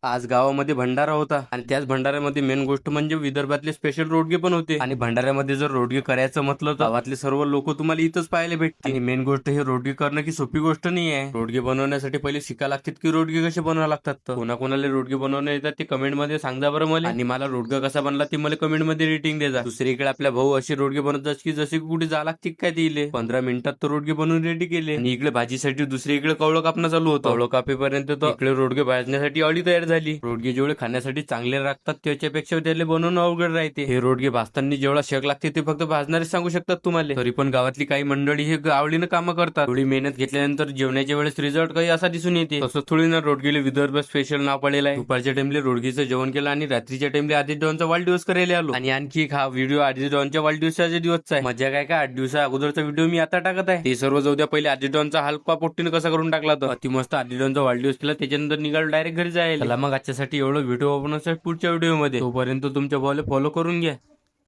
आज गावामध्ये भंडारा होता आणि त्याच भंडाऱ्यामध्ये मेन गोष्ट म्हणजे विदर्भातले स्पेशल रोडगे पण होते. आणि भंडाऱ्यामध्ये जर रोडगे करायचं म्हटलं तर गावातले सर्व लोक तुम्हाला इथंच पाहायला भेटतील. आणि मेन गोष्ट हे रोडगे करणं की सोपी गोष्ट नाही आहे. रोडगे बनवण्यासाठी पहिले शिका लागतात की रोडगे कसे बनवावे लागतात. तर कोणाकोणाला रोडगे बनवणे येतात ते कमेंट मध्ये सांगा बरं मला. आणि मला रोडगा कसा बनला ते मला कमेंट मध्ये रेटिंग द्या. दुसरीकडे आपल्या भाऊ असे रोडगे बनवतात की जसे कुठे जा लागते काय दिले 15 मिनिटात तर रोडगे बनवून रेडी केले. आणि इकडे भाजीसाठी दुसरीकडे कवळं कापणं चालू होतं. कवळं कापेपर्यंत तर इकडे रोडगे भाजण्यासाठी अळी तयार झाली. रोडगे जेवढे खाण्यासाठी चांगले लागतात त्याच्यापेक्षा त्याला बनवणं अवघड राहते. हे रोडगे भाजताना जेवढा शेक लागते ते फक्त भाजणारे सांगू शकतात तुम्हाला. तरी पण गावातली काही मंडळी हे आवडीनं कामं करतात. थोडी मेहनत घेतल्यानंतर जेवणाच्या वेळेस रिझल्ट काही असा दिसून येते. तसं थोडी ना रोडगेले विदर्भ स्पेशल नाव पडलेलं आहे. दुपारच्या टाइमले रोडगेचं जेवण केलं आणि रात्रीच्या टाइमले आदित्य डॉनचा वाढदिवस करायला आलो. आणि आणखी एक हा व्हिडिओ आदित्य डॉनच्या वाढदिवसाच्या दिवसचा आहे. मजा काय 8 दिवसा अगोदरचा व्हिडिओ मी आता टाकत आहे. ते सर्व जाऊ द्या, पहिले आदित्य डॉनचा हलका पोट्टीने कसा करून टाकला तर अति मस्त आदित्य डॉनचा वाढदिवस केला. त्याच्यानंतर निघालो डायरेक्ट घरी जायला. मग आजच्यासाठी एवढं व्हिडिओ आपण पुढच्या व्हिडिओ मध्ये. तोपर्यंत तुमच्या भावाला फॉलो करून घ्या.